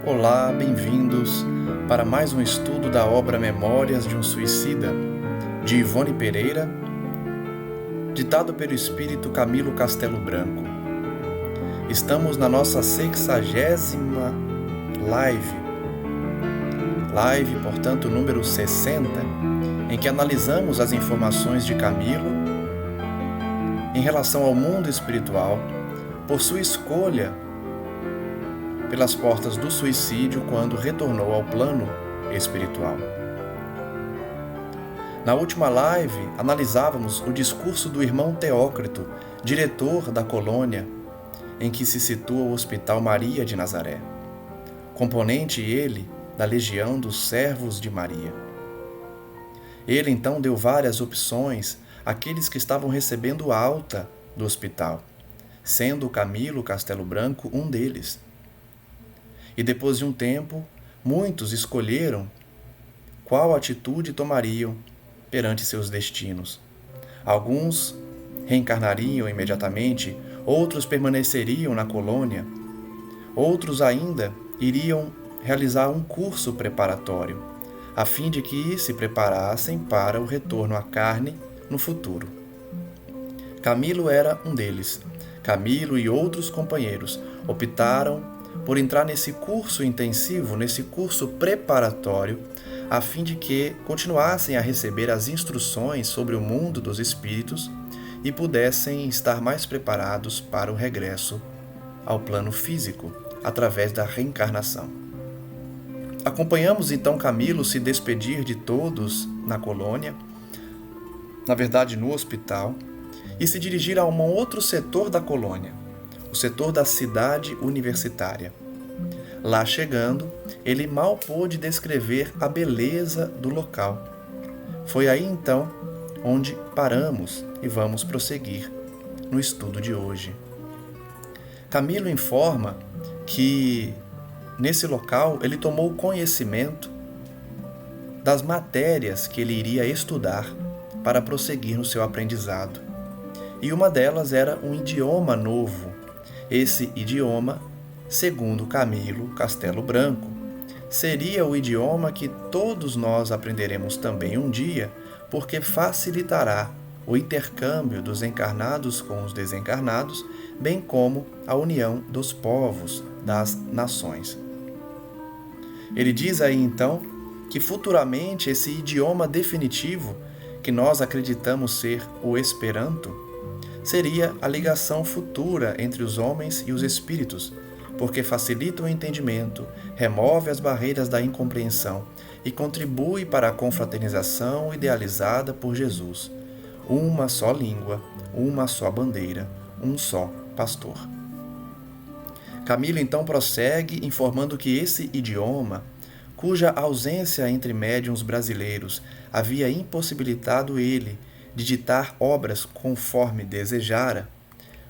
Olá, bem-vindos para mais um estudo da obra Memórias de um Suicida, de Ivone Pereira, ditado pelo espírito Camilo Castelo Branco. Estamos na nossa 60ª live, portanto, número 60, em que analisamos as informações de Camilo em relação ao mundo espiritual por sua escolha pelas portas do suicídio quando retornou ao plano espiritual. Na última live, analisávamos o discurso do irmão Teócrito, diretor da colônia em que se situa o Hospital Maria de Nazaré, componente ele da Legião dos Servos de Maria. Ele então deu várias opções àqueles que estavam recebendo alta do hospital, sendo Camilo Castelo Branco um deles. E depois de um tempo, muitos escolheram qual atitude tomariam perante seus destinos. Alguns reencarnariam imediatamente, outros permaneceriam na colônia, outros ainda iriam realizar um curso preparatório, a fim de que se preparassem para o retorno à carne no futuro. Camilo era um deles. Camilo e outros companheiros optaram por entrar nesse curso intensivo, nesse curso preparatório, a fim de que continuassem a receber as instruções sobre o mundo dos espíritos e pudessem estar mais preparados para o regresso ao plano físico, através da reencarnação. Acompanhamos então Camilo se despedir de todos na colônia, na verdade no hospital, e se dirigir a um outro setor da colônia, o setor da cidade universitária. Lá chegando, ele mal pôde descrever a beleza do local. Foi aí então onde paramos e vamos prosseguir no estudo de hoje. Camilo informa que nesse local ele tomou conhecimento das matérias que ele iria estudar para prosseguir no seu aprendizado. E uma delas era um idioma novo. Esse idioma, segundo Camilo Castelo Branco, seria o idioma que todos nós aprenderemos também um dia, porque facilitará o intercâmbio dos encarnados com os desencarnados, bem como a união dos povos, das nações. Ele diz aí então que futuramente esse idioma definitivo, que nós acreditamos ser o Esperanto, seria a ligação futura entre os homens e os espíritos, porque facilita o entendimento, remove as barreiras da incompreensão e contribui para a confraternização idealizada por Jesus. Uma só língua, uma só bandeira, um só pastor. Camilo então prossegue informando que esse idioma, cuja ausência entre médiuns brasileiros havia impossibilitado ele de ditar obras conforme desejara,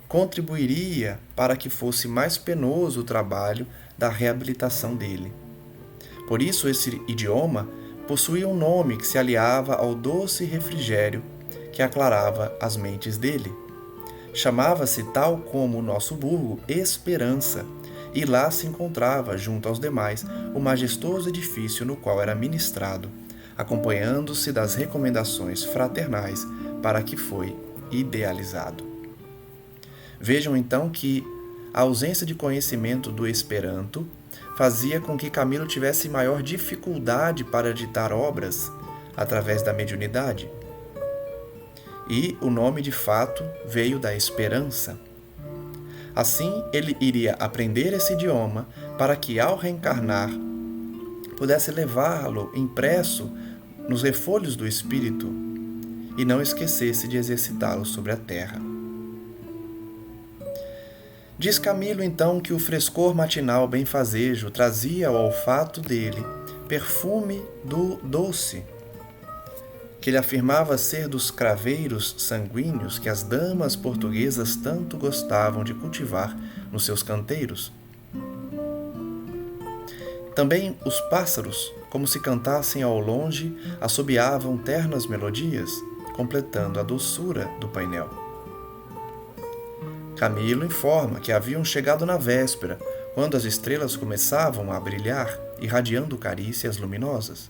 contribuiria para que fosse mais penoso o trabalho da reabilitação dele. Por isso, esse idioma possuía um nome que se aliava ao doce refrigério que aclarava as mentes dele. Chamava-se, tal como o nosso burgo, Esperança, e lá se encontrava, junto aos demais, o majestoso edifício no qual era ministrado, acompanhando-se das recomendações fraternais para que foi idealizado. Vejam então que a ausência de conhecimento do Esperanto fazia com que Camilo tivesse maior dificuldade para ditar obras através da mediunidade. E o nome de fato veio da esperança. Assim, ele iria aprender esse idioma para que, ao reencarnar, pudesse levá-lo impresso nos refolhos do espírito e não esquecesse de exercitá-lo sobre a terra. Diz Camilo então que o frescor matinal benfazejo trazia ao olfato dele perfume do doce, que ele afirmava ser dos craveiros sanguíneos que as damas portuguesas tanto gostavam de cultivar nos seus canteiros. Também os pássaros, como se cantassem ao longe, assobiavam ternas melodias, completando a doçura do painel. Camilo informa que haviam chegado na véspera, quando as estrelas começavam a brilhar, irradiando carícias luminosas.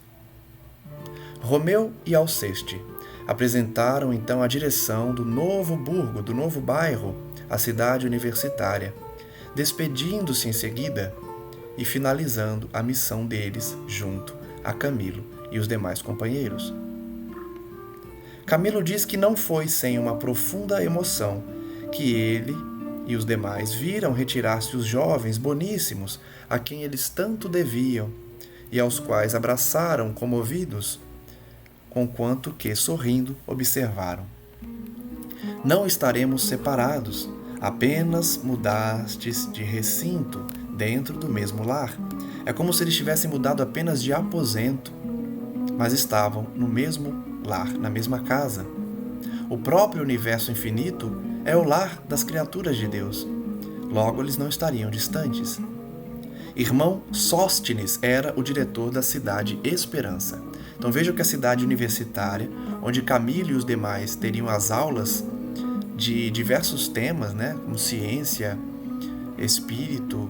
Romeu e Alceste apresentaram então a direção do novo burgo, do novo bairro, à cidade universitária, despedindo-se em seguida e finalizando a missão deles junto a Camilo e os demais companheiros. Camilo diz que não foi sem uma profunda emoção que ele e os demais viram retirar-se os jovens boníssimos a quem eles tanto deviam e aos quais abraçaram comovidos, conquanto que, sorrindo, observaram: não estaremos separados, apenas mudastes de recinto dentro do mesmo lar. É como se eles tivessem mudado apenas de aposento, mas estavam no mesmo lar, na mesma casa. O próprio universo infinito é o lar das criaturas de Deus. Logo, eles não estariam distantes. Irmão Sóstenes era o diretor da cidade Esperança. Então vejam que a cidade universitária, onde Camilo e os demais teriam as aulas de diversos temas, como ciência, espírito,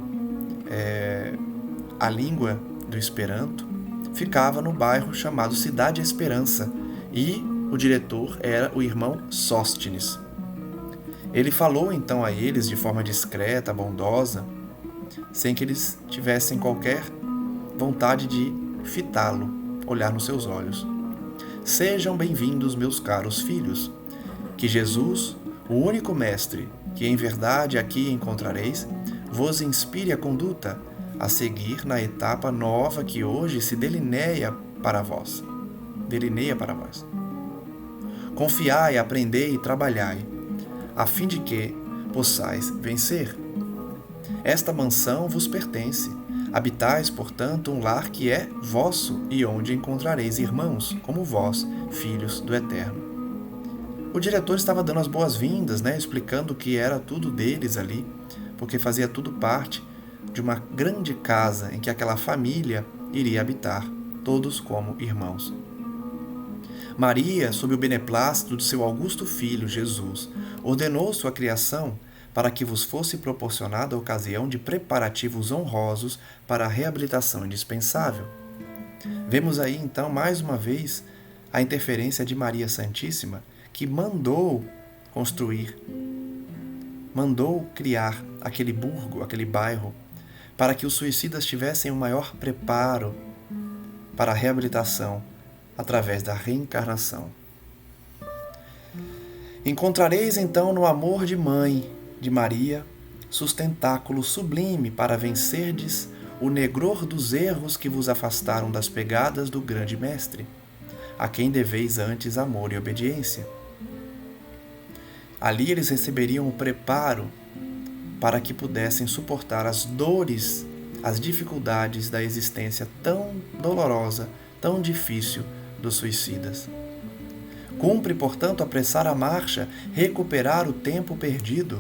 a língua do Esperanto, ficava no bairro chamado Cidade Esperança, e o diretor era o irmão Sóstenes. Ele falou então a eles de forma discreta, bondosa, sem que eles tivessem qualquer vontade de fitá-lo, olhar nos seus olhos. Sejam bem-vindos, meus caros filhos. Que Jesus, o único mestre que em verdade aqui encontrareis, vos inspire a conduta a seguir na etapa nova que hoje se delineia para vós. Confiai, aprendei e trabalhai, a fim de que possais vencer. Esta mansão vos pertence. Habitais, portanto, um lar que é vosso e onde encontrareis irmãos, como vós, filhos do Eterno. O diretor estava dando as boas-vindas, explicando que era tudo deles ali, porque fazia tudo parte de uma grande casa em que aquela família iria habitar, todos como irmãos. Maria, sob o beneplácito de seu augusto filho, Jesus, ordenou sua criação para que vos fosse proporcionada a ocasião de preparativos honrosos para a reabilitação indispensável. Vemos aí, então, mais uma vez, a interferência de Maria Santíssima, que mandou criar aquele burgo, aquele bairro, para que os suicidas tivessem um maior preparo para a reabilitação através da reencarnação. Encontrareis então no amor de mãe de Maria sustentáculo sublime para vencerdes o negror dos erros que vos afastaram das pegadas do grande mestre, a quem deveis antes amor e obediência. Ali eles receberiam o preparo para que pudessem suportar as dores, as dificuldades da existência tão dolorosa, tão difícil dos suicidas. Cumpre, portanto, apressar a marcha, recuperar o tempo perdido.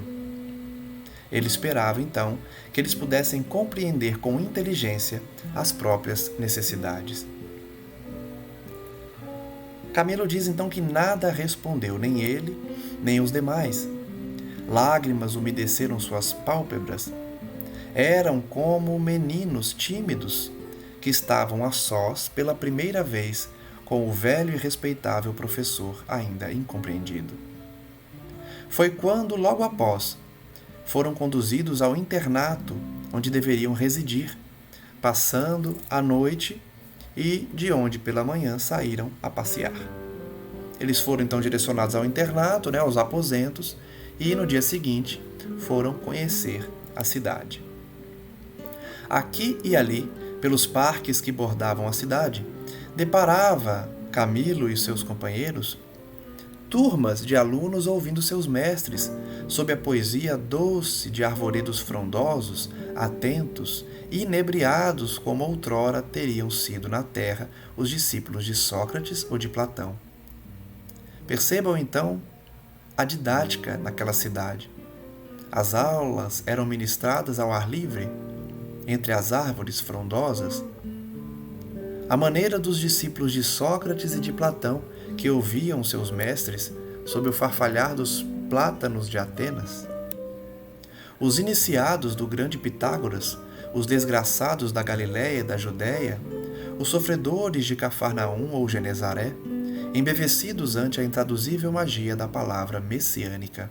Ele esperava, então, que eles pudessem compreender com inteligência as próprias necessidades. Camilo diz, então, que nada respondeu, nem ele, nem os demais. Lágrimas umedeceram suas pálpebras. Eram como meninos tímidos que estavam a sós pela primeira vez com o velho e respeitável professor ainda incompreendido. Foi quando, logo após, foram conduzidos ao internato onde deveriam residir, passando a noite e de onde pela manhã saíram a passear. Eles foram então direcionados ao internato, aos aposentos, e no dia seguinte foram conhecer a cidade. Aqui e ali, pelos parques que bordavam a cidade, deparava Camilo e seus companheiros turmas de alunos ouvindo seus mestres, sob a poesia doce de arvoredos frondosos, atentos e inebriados como outrora teriam sido na terra os discípulos de Sócrates ou de Platão. Percebam então a didática naquela cidade. As aulas eram ministradas ao ar livre, entre as árvores frondosas. A maneira dos discípulos de Sócrates e de Platão, que ouviam seus mestres sob o farfalhar dos plátanos de Atenas. Os iniciados do grande Pitágoras os desgraçados da Galiléia e da Judéia, os sofredores de Cafarnaum ou Genezaré, embevecidos ante a intraduzível magia da palavra messiânica.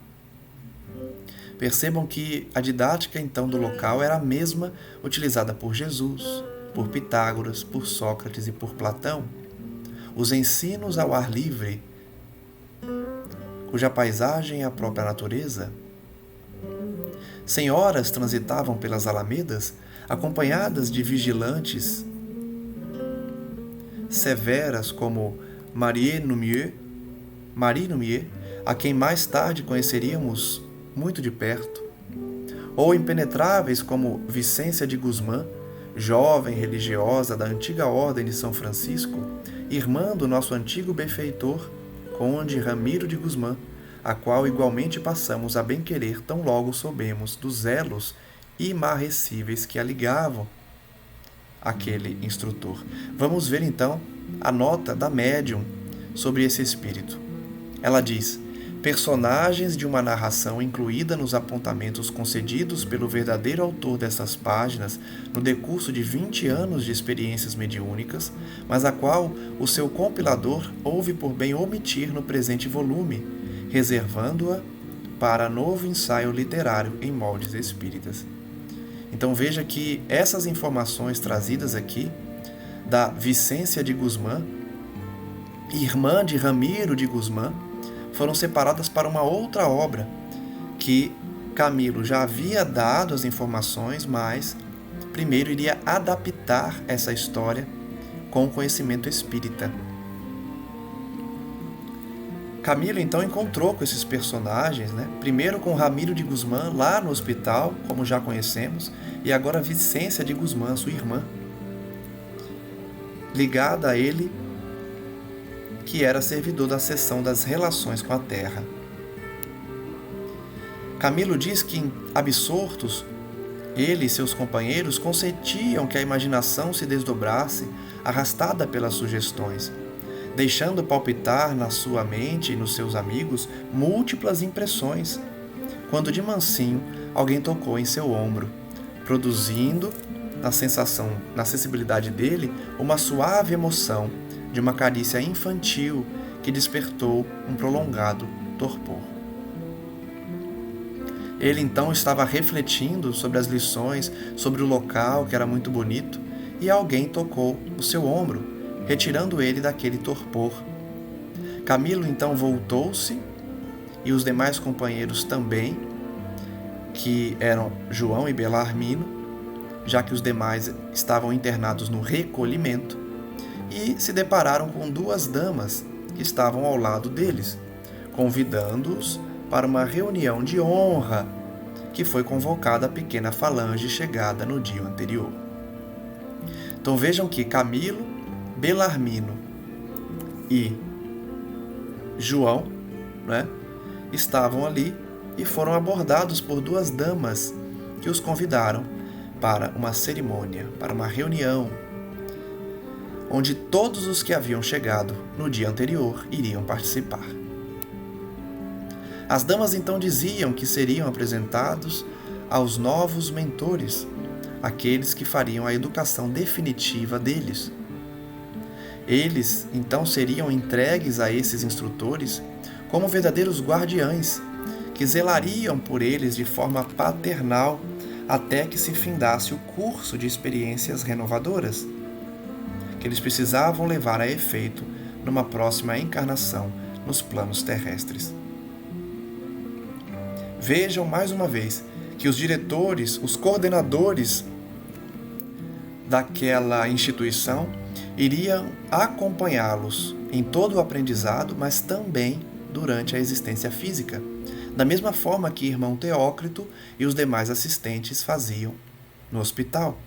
Percebam que a didática então do local era a mesma utilizada por Jesus, por Pitágoras, por Sócrates e por Platão. Os ensinos ao ar livre, cuja paisagem é a própria natureza. Senhoras transitavam pelas alamedas, acompanhadas de vigilantes severas como Marie Numier, a quem mais tarde conheceríamos muito de perto, ou impenetráveis como Vicência de Guzmán, jovem religiosa da antiga Ordem de São Francisco, irmã do nosso antigo benfeitor, Conde Ramiro de Guzmán, a qual igualmente passamos a bem-querer tão logo soubemos dos elos imarrecíveis que a ligavam aquele instrutor. Vamos ver então a nota da médium sobre esse espírito. Ela diz: personagens de uma narração incluída nos apontamentos concedidos pelo verdadeiro autor dessas páginas no decurso de 20 anos de experiências mediúnicas, mas a qual o seu compilador houve por bem omitir no presente volume, reservando-a para novo ensaio literário em moldes espíritas. Então veja que essas informações trazidas aqui da Vicência de Guzmán, irmã de Ramiro de Guzmán, foram separadas para uma outra obra que Camilo já havia dado as informações, mas primeiro iria adaptar essa história com o conhecimento espírita. Camilo então encontrou com esses personagens, primeiro com Ramiro de Guzmán lá no hospital, como já conhecemos, e agora Vicência de Guzmán, sua irmã, ligada a ele, que era servidor da seção das relações com a terra. Camilo diz que, absortos, ele e seus companheiros consentiam que a imaginação se desdobrasse, arrastada pelas sugestões, deixando palpitar na sua mente e nos seus amigos múltiplas impressões, quando de mansinho alguém tocou em seu ombro, produzindo, na sensibilidade dele, uma suave emoção de uma carícia infantil que despertou um prolongado torpor. Ele então estava refletindo sobre as lições, sobre o local que era muito bonito, e alguém tocou o seu ombro, retirando ele daquele torpor. Camilo então voltou-se, e os demais companheiros também, que eram João e Belarmino, já que os demais estavam internados no recolhimento, e se depararam com duas damas que estavam ao lado deles, convidando-os para uma reunião de honra que foi convocada a pequena falange chegada no dia anterior. Então vejam que Camilo, Belarmino e João, estavam ali e foram abordados por duas damas que os convidaram para uma cerimônia, para uma reunião, onde todos os que haviam chegado no dia anterior iriam participar. As damas então diziam que seriam apresentados aos novos mentores, aqueles que fariam a educação definitiva deles. Eles então seriam entregues a esses instrutores como verdadeiros guardiães, que zelariam por eles de forma paternal até que se findasse o curso de experiências renovadoras, que eles precisavam levar a efeito numa próxima encarnação nos planos terrestres. Vejam mais uma vez que os diretores, os coordenadores daquela instituição iriam acompanhá-los em todo o aprendizado, mas também durante a existência física, da mesma forma que irmão Teócrito e os demais assistentes faziam no hospital.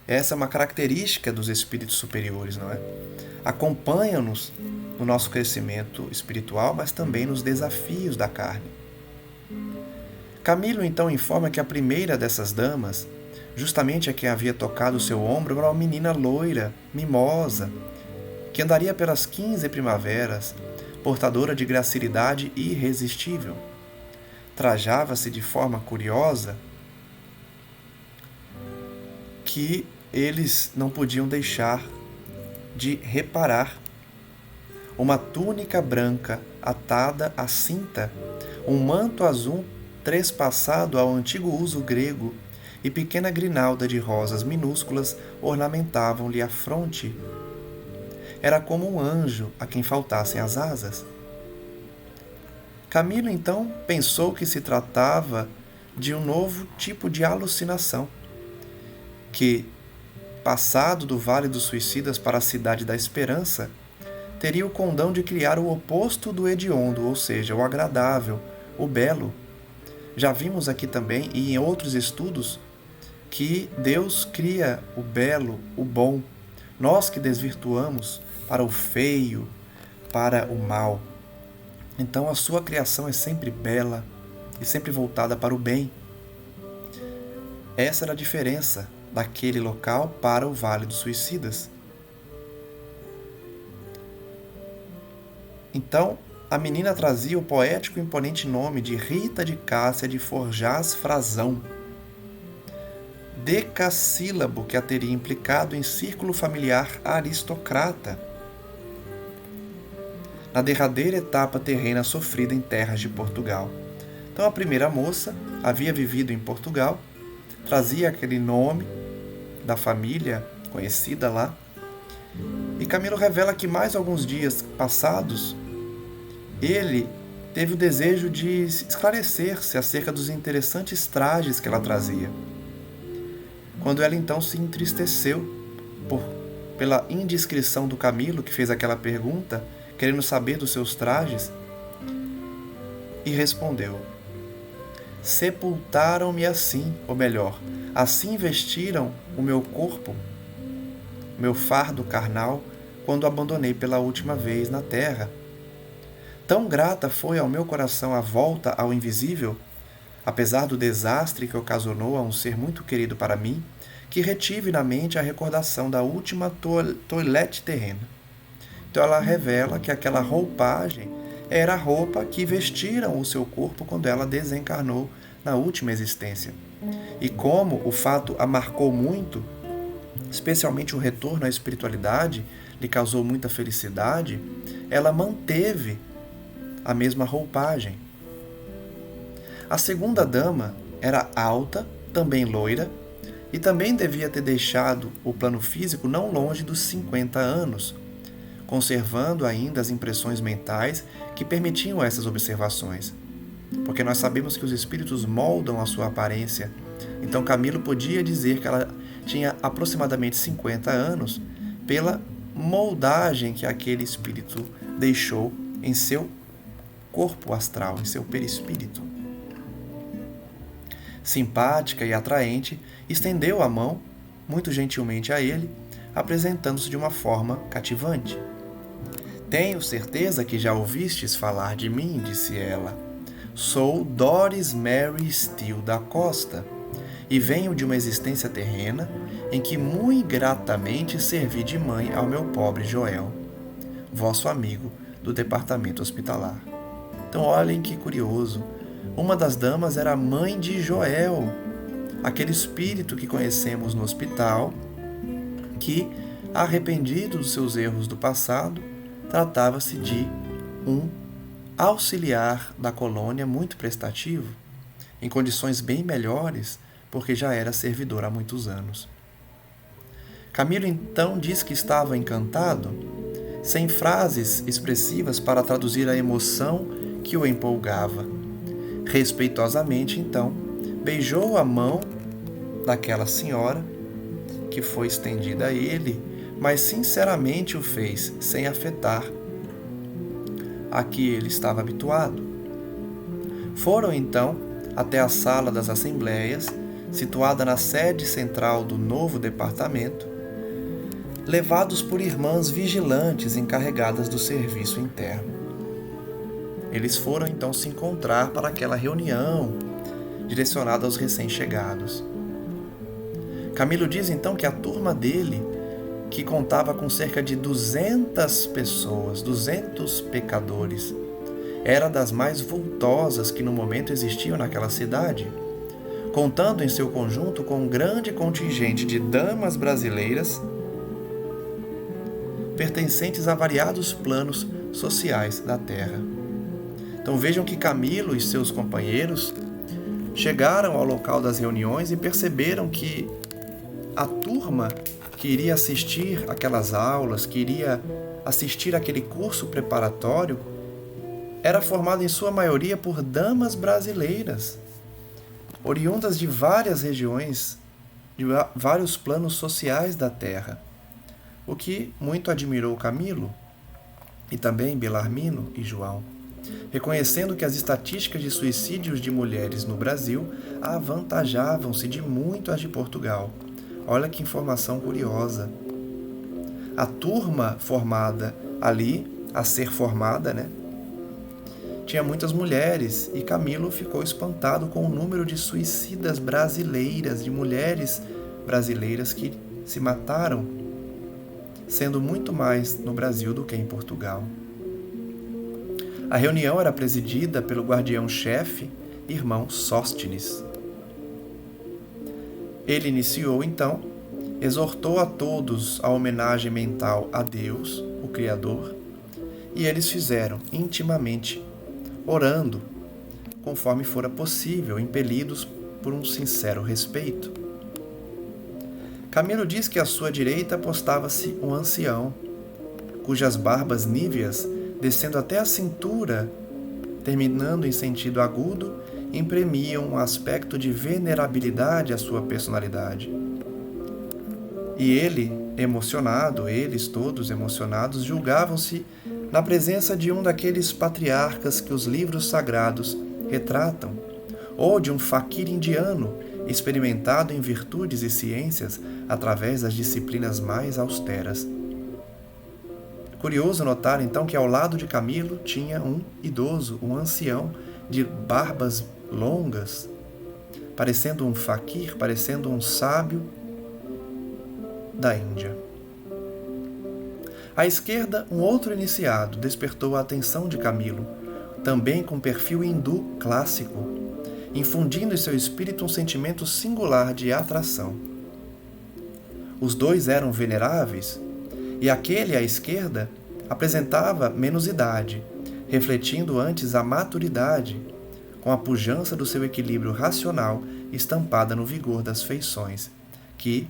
Essa é uma característica dos espíritos superiores, não é? Acompanham-nos no nosso crescimento espiritual, mas também nos desafios da carne. Camilo então informa que a primeira dessas damas, justamente a quem havia tocado o seu ombro, era uma menina loira, mimosa, que andaria pelas 15 primaveras, portadora de gracilidade irresistível. Trajava-se de forma curiosa, que eles não podiam deixar de reparar. Uma túnica branca atada à cinta, um manto azul trespassado ao antigo uso grego e pequena grinalda de rosas minúsculas ornamentavam-lhe a fronte. Era como um anjo a quem faltassem as asas. Camilo então pensou que se tratava de um novo tipo de alucinação, que, passado do Vale dos Suicidas para a Cidade da Esperança, teria o condão de criar o oposto do hediondo, ou seja, o agradável, o belo. Já vimos aqui também, e em outros estudos, que Deus cria o belo, o bom. Nós que desvirtuamos para o feio, para o mal. Então a sua criação é sempre bela e sempre voltada para o bem. Essa era a diferença daquele local para o Vale dos Suicidas. Então, a menina trazia o poético e imponente nome de Rita de Cássia de Forjás Frazão, decassílabo que a teria implicado em círculo familiar aristocrata, na derradeira etapa terrena sofrida em terras de Portugal. Então a primeira moça havia vivido em Portugal, trazia aquele nome da família conhecida lá, e Camilo revela que mais alguns dias passados, ele teve o desejo de esclarecer-se acerca dos interessantes trajes que ela trazia. Quando ela então se entristeceu pela indiscrição do Camilo, que fez aquela pergunta, querendo saber dos seus trajes, e respondeu: sepultaram-me assim, ou melhor, assim vestiram o meu corpo, meu fardo carnal, quando abandonei pela última vez na terra. Tão grata foi ao meu coração a volta ao invisível, apesar do desastre que ocasionou a um ser muito querido para mim, que retive na mente a recordação da última toilette terrena. Então ela revela que aquela roupagem era a roupa que vestiram o seu corpo quando ela desencarnou na última existência. E como o fato a marcou muito, especialmente o retorno à espiritualidade, lhe causou muita felicidade, ela manteve a mesma roupagem. A segunda dama era alta, também loira, e também devia ter deixado o plano físico não longe dos 50 anos, conservando ainda as impressões mentais que permitiam essas observações. Porque nós sabemos que os espíritos moldam a sua aparência. Então Camilo podia dizer que ela tinha aproximadamente 50 anos pela moldagem que aquele espírito deixou em seu corpo astral, em seu perispírito. Simpática e atraente, estendeu a mão, muito gentilmente a ele, apresentando-se de uma forma cativante. Tenho certeza que já ouvistes falar de mim, disse ela. Sou Doris Mary Steele da Costa e venho de uma existência terrena em que muito gratamente servi de mãe ao meu pobre Joel, vosso amigo do departamento hospitalar. Então olhem que curioso, uma das damas era a mãe de Joel, aquele espírito que conhecemos no hospital, que, arrependido dos seus erros do passado, tratava-se de um auxiliar da colônia muito prestativo, em condições bem melhores, porque já era servidor há muitos anos. Camilo então diz que estava encantado, sem frases expressivas para traduzir a emoção que o empolgava. Respeitosamente, então, beijou a mão daquela senhora, que foi estendida a ele, mas sinceramente o fez, sem afetar a que ele estava habituado. Foram, então, até a sala das assembleias, situada na sede central do novo departamento, levados por irmãs vigilantes encarregadas do serviço interno. Eles foram, então, se encontrar para aquela reunião direcionada aos recém-chegados. Camilo diz, então, que a turma dele, que contava com cerca de 200 pessoas, 200 pecadores, era das mais vultosas que no momento existiam naquela cidade, contando em seu conjunto com um grande contingente de damas brasileiras pertencentes a variados planos sociais da terra. Então vejam que Camilo e seus companheiros chegaram ao local das reuniões e perceberam que a turma que iria assistir aquelas aulas, que iria assistir aquele curso preparatório, era formada em sua maioria por damas brasileiras, oriundas de várias regiões, de vários planos sociais da terra, o que muito admirou Camilo e também Belarmino e João, reconhecendo que as estatísticas de suicídios de mulheres no Brasil avantajavam-se de muito as de Portugal. Olha que informação curiosa. A turma formada ali, a ser formada, tinha muitas mulheres, e Camilo ficou espantado com o número de suicidas brasileiras, de mulheres brasileiras que se mataram, sendo muito mais no Brasil do que em Portugal. A reunião era presidida pelo guardião-chefe, irmão Sóstenes. Ele iniciou, então, exortou a todos a homenagem mental a Deus, o Criador, e eles fizeram intimamente, orando, conforme fora possível, impelidos por um sincero respeito. Camilo diz que à sua direita postava-se um ancião, cujas barbas níveas, descendo até a cintura, terminando em sentido agudo, imprimiam um aspecto de venerabilidade à sua personalidade. E eles todos emocionados, julgavam-se na presença de um daqueles patriarcas que os livros sagrados retratam, ou de um faquir indiano, experimentado em virtudes e ciências através das disciplinas mais austeras. Curioso notar, então, que ao lado de Camilo tinha um idoso, um ancião de barbas longas, parecendo um faquir, parecendo um sábio da Índia. À esquerda, um outro iniciado despertou a atenção de Camilo, também com perfil hindu clássico, infundindo em seu espírito um sentimento singular de atração. Os dois eram veneráveis, e aquele à esquerda apresentava menos idade, refletindo antes a maturidade, com a pujança do seu equilíbrio racional estampada no vigor das feições, que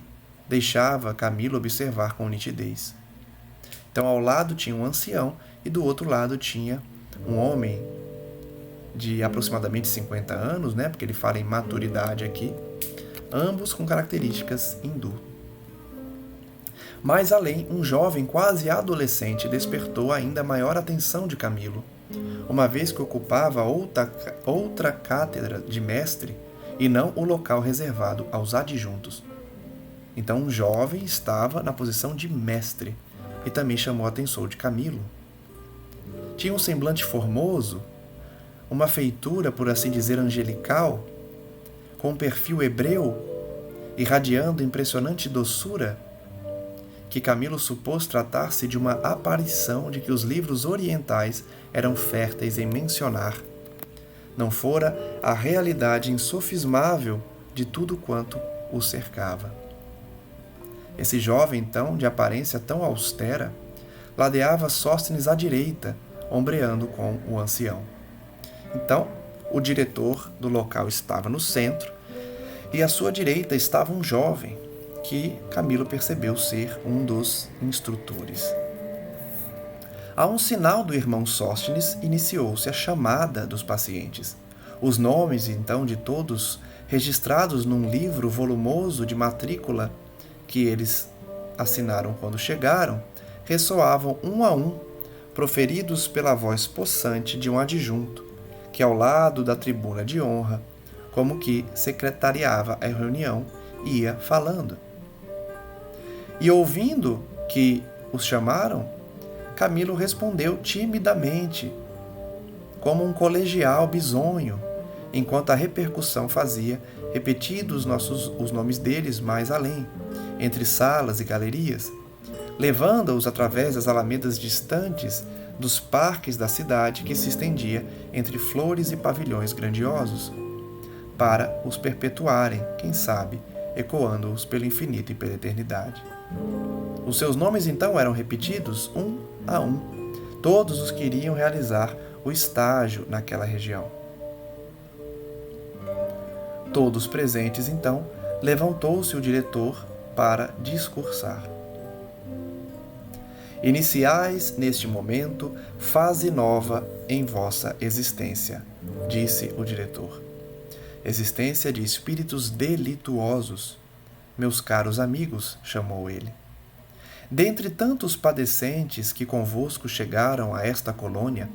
deixava Camilo observar com nitidez. Então, ao lado tinha um ancião e do outro lado tinha um homem de aproximadamente 50 anos, porque ele fala em maturidade aqui, ambos com características hindu. Mais além, um jovem quase adolescente despertou ainda maior atenção de Camilo, uma vez que ocupava outra cátedra de mestre e não o local reservado aos adjuntos. Então, um jovem estava na posição de mestre e também chamou a atenção de Camilo. Tinha um semblante formoso, uma feitura, por assim dizer, angelical, com um perfil hebreu, irradiando impressionante doçura, que Camilo supôs tratar-se de uma aparição de que os livros orientais eram férteis em mencionar. Não fora a realidade insofismável de tudo quanto o cercava. Esse jovem, então, de aparência tão austera, ladeava Sóstenes à direita, ombreando com o ancião. Então, o diretor do local estava no centro, e à sua direita estava um jovem, que Camilo percebeu ser um dos instrutores. A um sinal do irmão Sóstenes, iniciou-se a chamada dos pacientes. Os nomes, então, de todos, registrados num livro volumoso de matrícula que eles assinaram quando chegaram, ressoavam um a um, proferidos pela voz possante de um adjunto, que ao lado da tribuna de honra, como que secretariava a reunião, ia falando. E ouvindo que os chamaram, Camilo respondeu timidamente, como um colegial bisonho, enquanto a repercussão fazia repetidos os nomes deles mais além, entre salas e galerias, levando-os através das alamedas distantes dos parques da cidade que se estendia entre flores e pavilhões grandiosos. para os perpetuarem, quem sabe, ecoando-os pelo infinito e pela eternidade. Os seus nomes então eram repetidos um a um, todos os que iriam realizar o estágio naquela região. Todos presentes então, levantou-se o diretor para discursar. Iniciais neste momento fase nova em vossa existência, disse o diretor. Existência de espíritos delituosos, meus caros amigos, chamou ele. Dentre tantos padecentes que convosco chegaram a esta colônia,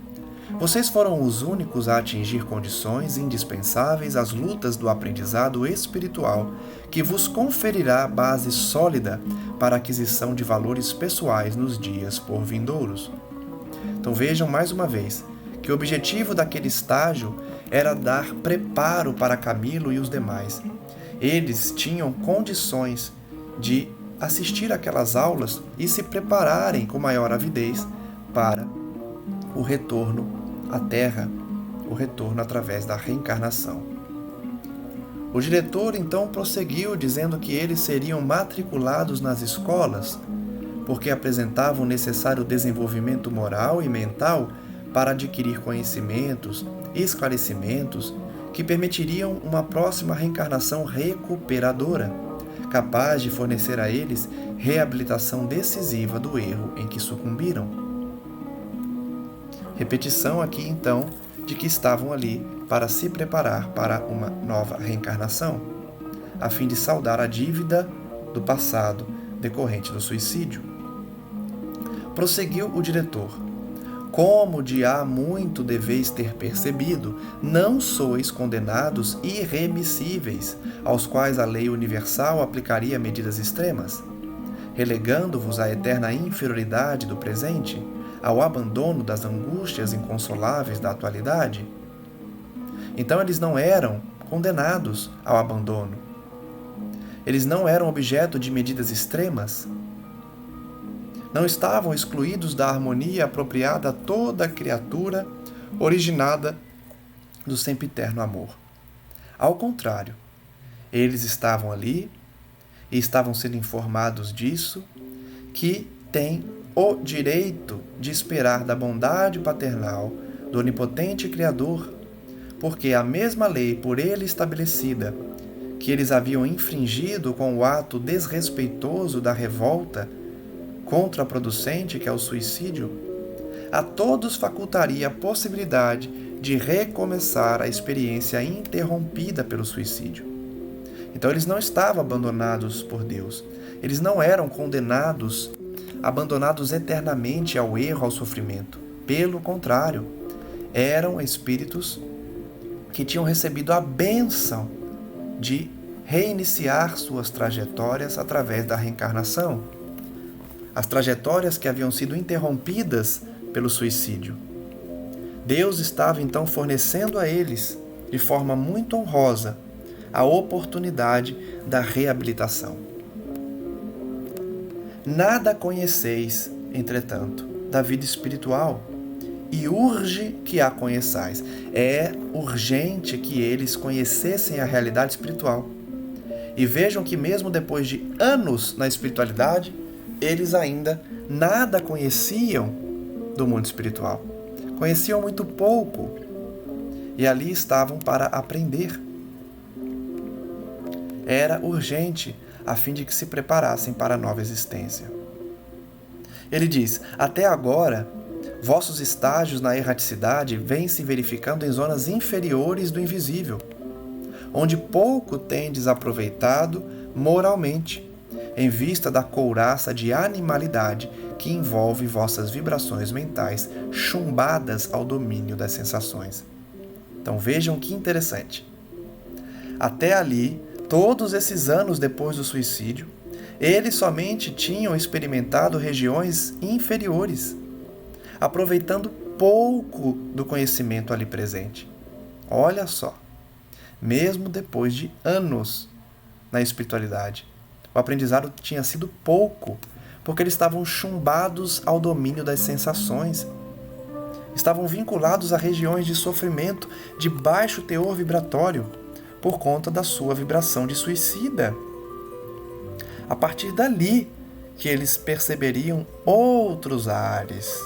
vocês foram os únicos a atingir condições indispensáveis às lutas do aprendizado espiritual que vos conferirá base sólida para a aquisição de valores pessoais nos dias por vindouros. Então vejam mais uma vez que o objetivo daquele estágio era dar preparo para Camilo e os demais. Eles tinham condições de assistir aquelas aulas e se prepararem com maior avidez para o retorno à Terra, o retorno através da reencarnação. O diretor então prosseguiu dizendo que eles seriam matriculados nas escolas porque apresentavam o necessário desenvolvimento moral e mental para adquirir conhecimentos e esclarecimentos que permitiriam uma próxima reencarnação recuperadora, capaz de fornecer a eles reabilitação decisiva do erro em que sucumbiram. Repetição aqui, então, de que estavam ali para se preparar para uma nova reencarnação, a fim de saldar a dívida do passado decorrente do suicídio. Prosseguiu o diretor. Como de há muito deveis ter percebido, não sois condenados irremissíveis, aos quais a lei universal aplicaria medidas extremas, relegando-vos à eterna inferioridade do presente, ao abandono das angústias inconsoláveis da atualidade? Então eles não eram condenados ao abandono. Eles não eram objeto de medidas extremas. Não estavam excluídos da harmonia apropriada a toda criatura originada do sempiterno amor. Ao contrário, eles estavam ali e estavam sendo informados disso, que têm o direito de esperar da bondade paternal do onipotente Criador, porque a mesma lei por ele estabelecida, que eles haviam infringido com o ato desrespeitoso da revolta contraproducente, que é o suicídio, a todos facultaria a possibilidade de recomeçar a experiência interrompida pelo suicídio. Então eles não estavam abandonados por Deus, eles não eram condenados, abandonados eternamente ao erro, ao sofrimento. Pelo contrário, eram espíritos que tinham recebido a bênção de reiniciar suas trajetórias através da reencarnação. As trajetórias que haviam sido interrompidas pelo suicídio. Deus estava então fornecendo a eles, de forma muito honrosa, a oportunidade da reabilitação. Nada conheceis, entretanto, da vida espiritual, e urge que a conheçais. É urgente que eles conhecessem a realidade espiritual. E vejam que mesmo depois de anos na espiritualidade, eles ainda nada conheciam do mundo espiritual. Conheciam muito pouco. E ali estavam para aprender. Era urgente, a fim de que se preparassem para a nova existência. Ele diz: até agora, vossos estágios na erraticidade vêm se verificando em zonas inferiores do invisível, onde pouco tendes aproveitado moralmente, em vista da couraça de animalidade que envolve vossas vibrações mentais chumbadas ao domínio das sensações. Então vejam que interessante. Até ali, todos esses anos depois do suicídio, eles somente tinham experimentado regiões inferiores, aproveitando pouco do conhecimento ali presente. Olha só, mesmo depois de anos na espiritualidade, o aprendizado tinha sido pouco, porque eles estavam chumbados ao domínio das sensações, estavam vinculados a regiões de sofrimento de baixo teor vibratório, por conta da sua vibração de suicida. A partir dali que eles perceberiam outros ares.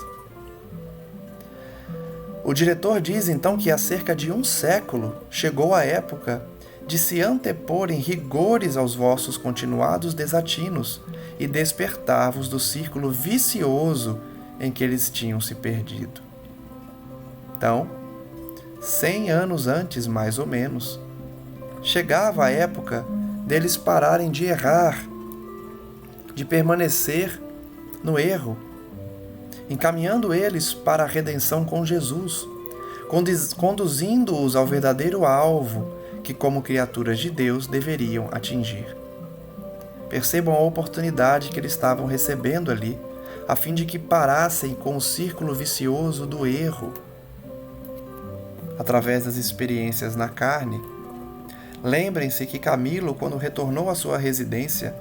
O diretor diz então que há cerca de 1 século chegou a época de se anteporem rigores aos vossos continuados desatinos e despertar-vos do círculo vicioso em que eles tinham se perdido. Então, 100 anos antes, mais ou menos, chegava a época deles pararem de errar, de permanecer no erro, encaminhando eles para a redenção com Jesus, conduzindo-os ao verdadeiro alvo que, como criaturas de Deus, deveriam atingir. Percebam a oportunidade que eles estavam recebendo ali, a fim de que parassem com o círculo vicioso do erro, através das experiências na carne. Lembrem-se que Camilo, quando retornou à sua residência,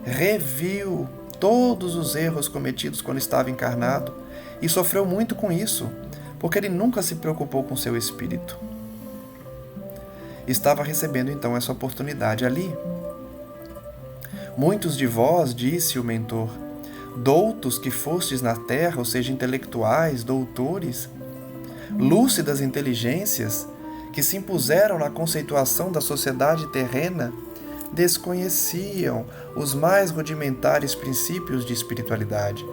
reviu todos os erros cometidos quando estava encarnado e sofreu muito com isso, porque ele nunca se preocupou com seu espírito. Estava recebendo então essa oportunidade ali. Muitos de vós, disse o mentor, doutos que fostes na terra, ou seja, intelectuais, doutores, lúcidas inteligências, que se impuseram na conceituação da sociedade terrena, desconheciam os mais rudimentares princípios de espiritualidade.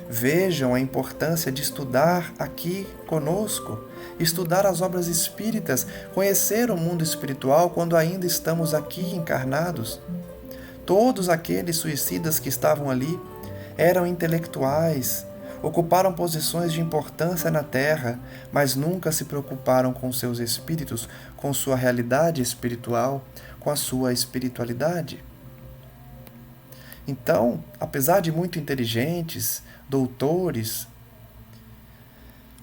Vejam a importância de estudar aqui conosco, estudar as obras espíritas, conhecer o mundo espiritual quando ainda estamos aqui encarnados. Todos aqueles suicidas que estavam ali eram intelectuais, ocuparam posições de importância na Terra, mas nunca se preocuparam com seus espíritos, com sua realidade espiritual, com a sua espiritualidade. Então, apesar de muito inteligentes, doutores,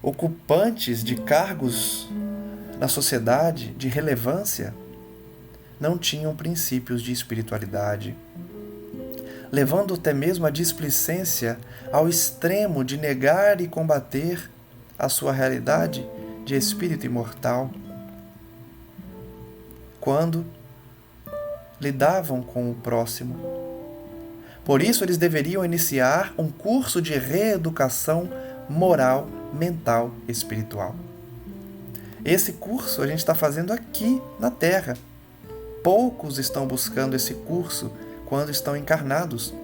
ocupantes de cargos na sociedade de relevância, não tinham princípios de espiritualidade, levando até mesmo a displicência ao extremo de negar e combater a sua realidade de espírito imortal, quando lidavam com o próximo. Por isso, eles deveriam iniciar um curso de reeducação moral, mental e espiritual. Esse curso a gente está fazendo aqui na Terra. Poucos estão buscando esse curso quando estão encarnados.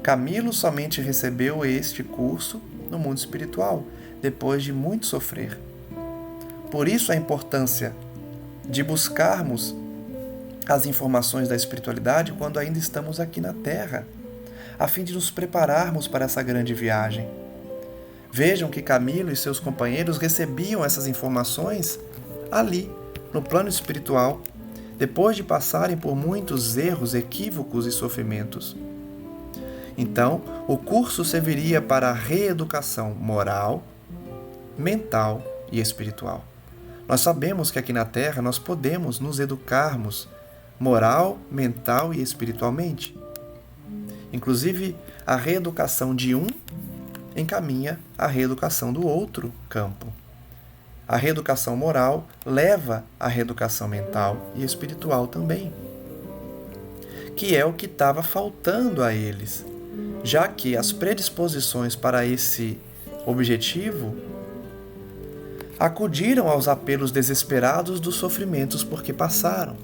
Camilo somente recebeu este curso no mundo espiritual, depois de muito sofrer. Por isso a importância de buscarmos as informações da espiritualidade quando ainda estamos aqui na Terra, a fim de nos prepararmos para essa grande viagem. Vejam que Camilo e seus companheiros recebiam essas informações ali, no plano espiritual, depois de passarem por muitos erros, equívocos e sofrimentos. Então, o curso serviria para a reeducação moral, mental e espiritual. Nós sabemos que aqui na Terra nós podemos nos educarmos moral, mental e espiritualmente. Inclusive, a reeducação de um encaminha a reeducação do outro campo. A reeducação moral leva à reeducação mental e espiritual também, que é o que estava faltando a eles, já que as predisposições para esse objetivo acudiram aos apelos desesperados dos sofrimentos por que passaram.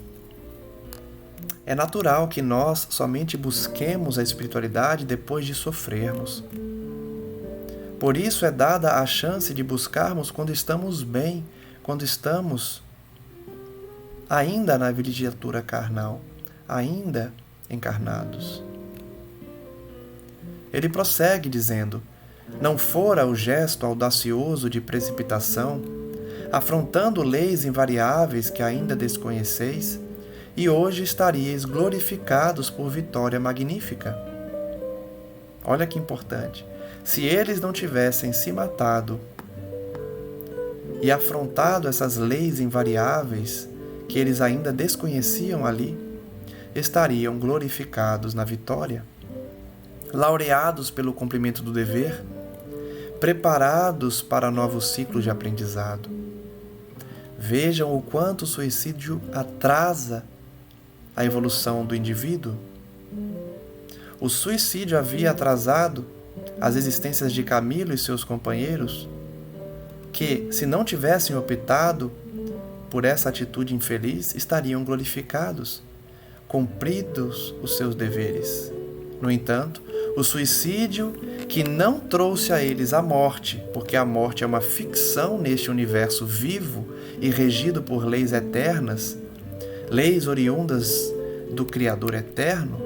É natural que nós somente busquemos a espiritualidade depois de sofrermos. Por isso é dada a chance de buscarmos quando estamos bem, quando estamos ainda na vilejatura carnal, ainda encarnados. Ele prossegue dizendo: não fora o gesto audacioso de precipitação, afrontando leis invariáveis que ainda desconheceis, e hoje estaríeis glorificados por vitória magnífica. Olha que importante. Se eles não tivessem se matado e afrontado essas leis invariáveis que eles ainda desconheciam ali, estariam glorificados na vitória, laureados pelo cumprimento do dever, preparados para novos ciclos de aprendizado. Vejam o quanto o suicídio atrasa a evolução do indivíduo. O suicídio havia atrasado as existências de Camilo e seus companheiros, que, se não tivessem optado por essa atitude infeliz, estariam glorificados, cumpridos os seus deveres. No entanto, o suicídio, que não trouxe a eles a morte, porque a morte é uma ficção neste universo vivo e regido por leis eternas, leis oriundas do Criador eterno,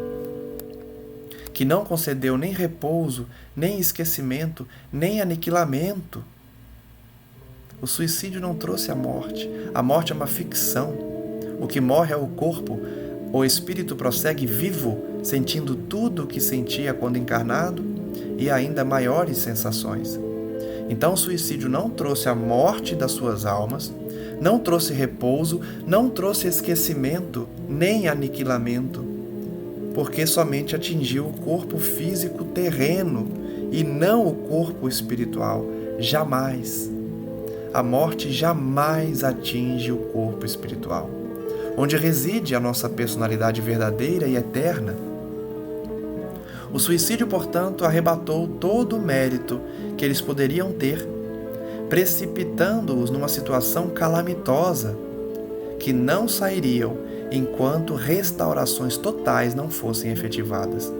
que não concedeu nem repouso, nem esquecimento, nem aniquilamento. O suicídio não trouxe a morte. A morte é uma ficção. O que morre é o corpo. O espírito prossegue vivo, sentindo tudo o que sentia quando encarnado e ainda maiores sensações. Então o suicídio não trouxe a morte das suas almas, não trouxe repouso, não trouxe esquecimento, nem aniquilamento, porque somente atingiu o corpo físico terreno e não o corpo espiritual. Jamais. A morte jamais atinge o corpo espiritual, onde reside a nossa personalidade verdadeira e eterna. O suicídio, portanto, arrebatou todo o mérito que eles poderiam ter, precipitando-os numa situação calamitosa, que não sairiam enquanto restaurações totais não fossem efetivadas.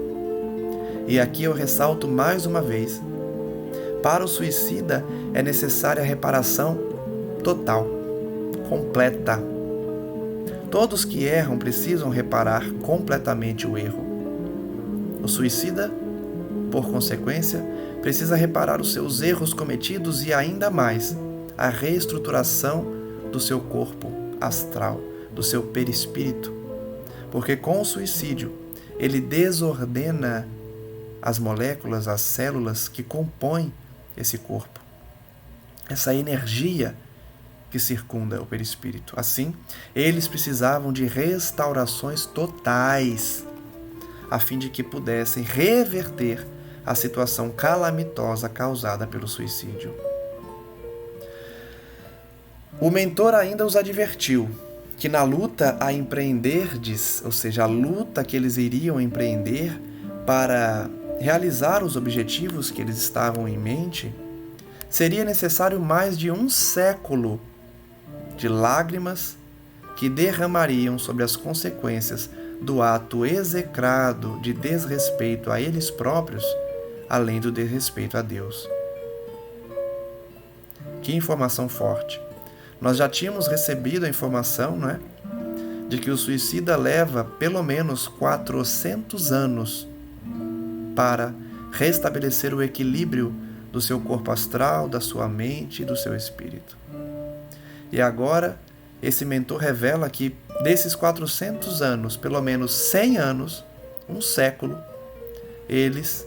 E aqui eu ressalto mais uma vez: para o suicida é necessária a reparação total, completa. Todos que erram precisam reparar completamente o erro. O suicida, por consequência, precisa reparar os seus erros cometidos e ainda mais a reestruturação do seu corpo astral, do seu perispírito, porque com o suicídio ele desordena as moléculas, as células que compõem esse corpo, essa energia que circunda o perispírito. Assim, eles precisavam de restaurações totais, a fim de que pudessem reverter a situação calamitosa causada pelo suicídio. O mentor ainda os advertiu que na luta a empreenderdes, ou seja, a luta que eles iriam empreender para realizar os objetivos que eles estavam em mente, seria necessário mais de 1 século de lágrimas que derramariam sobre as consequências do ato execrado de desrespeito a eles próprios, além do desrespeito a Deus. Que informação forte! Nós já tínhamos recebido a informação, não é? De que o suicida leva pelo menos 400 anos para restabelecer o equilíbrio do seu corpo astral, da sua mente e do seu espírito. E agora, esse mentor revela que desses 400 anos, pelo menos 100 anos, 1 século, eles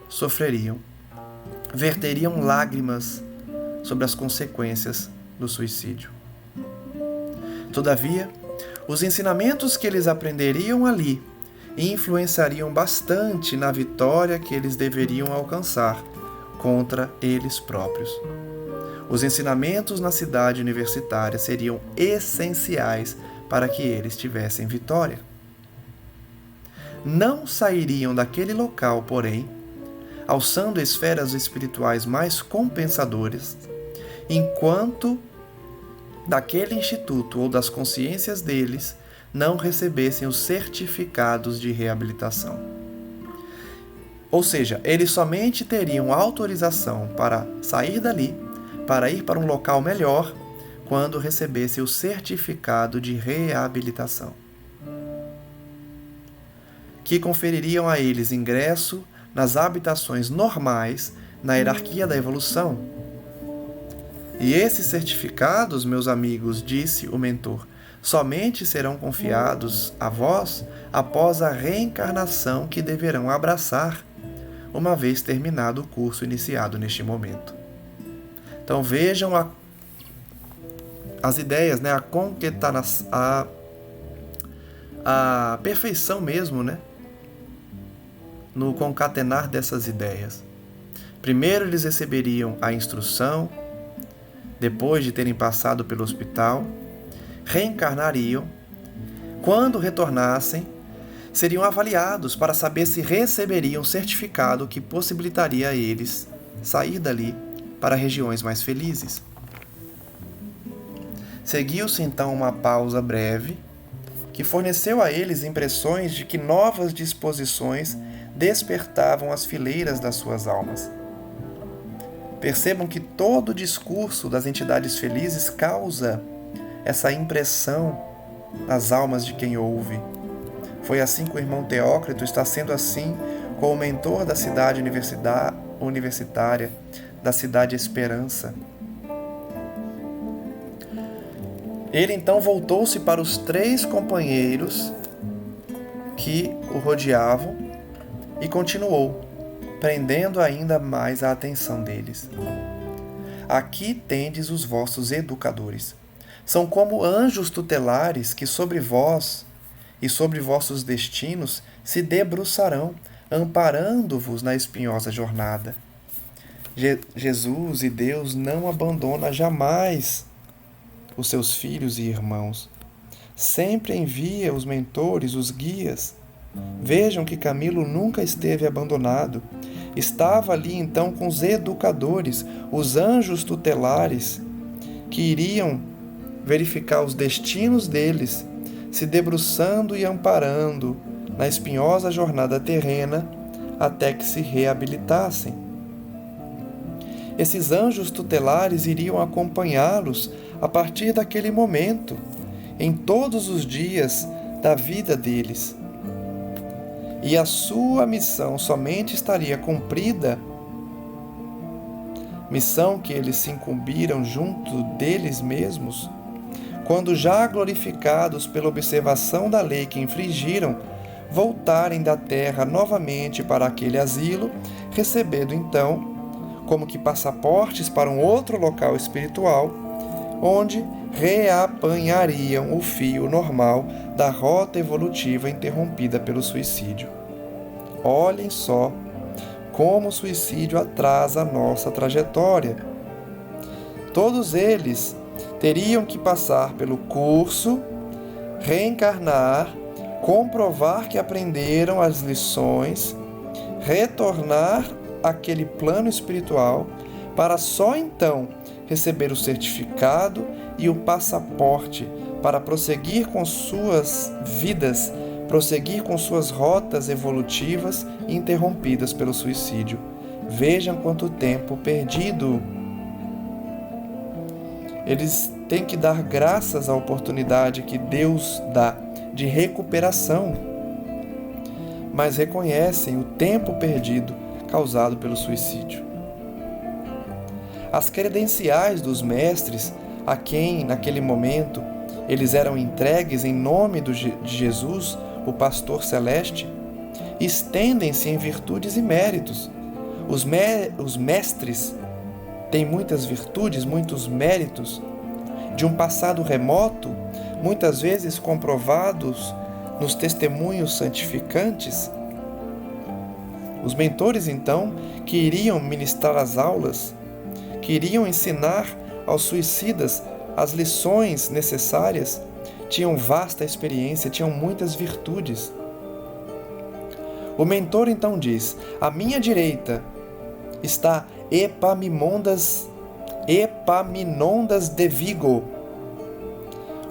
sofreriam, verteriam lágrimas sobre as consequências do suicídio. Todavia, os ensinamentos que eles aprenderiam ali influenciariam bastante na vitória que eles deveriam alcançar contra eles próprios. Os ensinamentos na cidade universitária seriam essenciais para que eles tivessem vitória. Não sairiam daquele local, porém, alçando esferas espirituais mais compensadoras, enquanto daquele instituto ou das consciências deles não recebessem os certificados de reabilitação. Ou seja, eles somente teriam autorização para sair dali, para ir para um local melhor, quando recebessem o certificado de reabilitação, que confeririam a eles ingresso nas habitações normais na hierarquia da evolução. E esses certificados, meus amigos, disse o mentor, somente serão confiados a vós após a reencarnação que deverão abraçar, uma vez terminado o curso iniciado neste momento. Então vejam as ideias, né? A perfeição mesmo, né? No concatenar dessas ideias. Primeiro eles receberiam a instrução depois de terem passado pelo hospital, reencarnariam. Quando retornassem, seriam avaliados para saber se receberiam um certificado que possibilitaria a eles sair dali para regiões mais felizes. Seguiu-se então uma pausa breve, que forneceu a eles impressões de que novas disposições despertavam as fileiras das suas almas. Percebam que todo o discurso das entidades felizes causa essa impressão nas almas de quem ouve. Foi assim com o irmão Teócrito, está sendo assim com o mentor da cidade universitária, da cidade Esperança. Ele então voltou-se para os 3 companheiros que o rodeavam e continuou, prendendo ainda mais a atenção deles. Aqui tendes os vossos educadores. São como anjos tutelares que sobre vós e sobre vossos destinos se debruçarão, amparando-vos na espinhosa jornada. Jesus e Deus não abandona jamais os seus filhos e irmãos. Sempre envia os mentores, os guias. Vejam que Camilo nunca esteve abandonado. Estava ali então com os educadores, os anjos tutelares, que iriam verificar os destinos deles, se debruçando e amparando na espinhosa jornada terrena até que se reabilitassem. Esses anjos tutelares iriam acompanhá-los a partir daquele momento, em todos os dias da vida deles. E a sua missão somente estaria cumprida, missão que eles se incumbiram junto deles mesmos, quando já glorificados pela observação da lei que infringiram, voltarem da terra novamente para aquele asilo, recebendo então, como que passaportes para um outro local espiritual, onde reapanhariam o fio normal da rota evolutiva interrompida pelo suicídio. Olhem só como o suicídio atrasa a nossa trajetória. Todos eles teriam que passar pelo curso, reencarnar, comprovar que aprenderam as lições, retornar àquele plano espiritual, para só então receber o certificado e o passaporte para prosseguir com suas vidas, prosseguir com suas rotas evolutivas interrompidas pelo suicídio. Vejam quanto tempo perdido. Eles têm que dar graças à oportunidade que Deus dá de recuperação, mas reconhecem o tempo perdido causado pelo suicídio. As credenciais dos mestres, a quem, naquele momento, eles eram entregues em nome de Jesus, o pastor celeste, estendem-se em virtudes e méritos. Os mestres têm muitas virtudes, muitos méritos, de um passado remoto, muitas vezes comprovados nos testemunhos santificantes. Os mentores, então, que iriam ministrar as aulas, que iriam ensinar aos suicidas as lições necessárias, tinham vasta experiência, tinham muitas virtudes. O mentor então diz: à minha direita está Epaminondas de Vigo,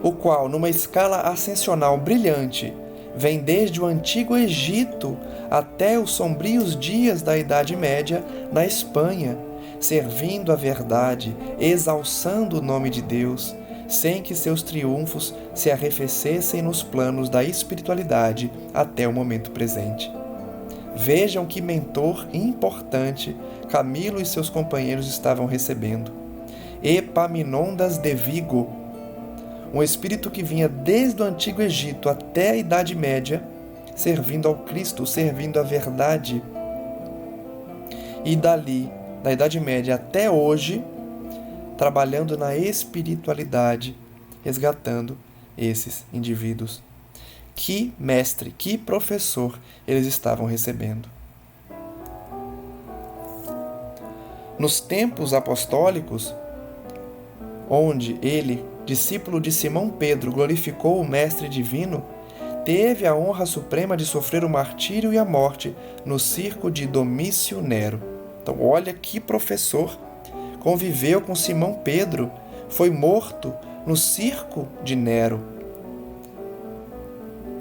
o qual, numa escala ascensional brilhante, vem desde o antigo Egito até os sombrios dias da Idade Média na Espanha, servindo a verdade, exalçando o nome de Deus, sem que seus triunfos se arrefecessem nos planos da espiritualidade até o momento presente. Vejam que mentor importante Camilo e seus companheiros estavam recebendo. Epaminondas de Vigo, um espírito que vinha desde o Antigo Egito até a Idade Média, servindo ao Cristo, servindo a verdade. E dali, da Idade Média até hoje, trabalhando na espiritualidade, resgatando esses indivíduos. Que mestre, que professor eles estavam recebendo. Nos tempos apostólicos, onde ele, discípulo de Simão Pedro, glorificou o Mestre Divino, teve a honra suprema de sofrer o martírio e a morte no circo de Domício Nero. Então, olha que professor conviveu com Simão Pedro, foi morto no circo de Nero,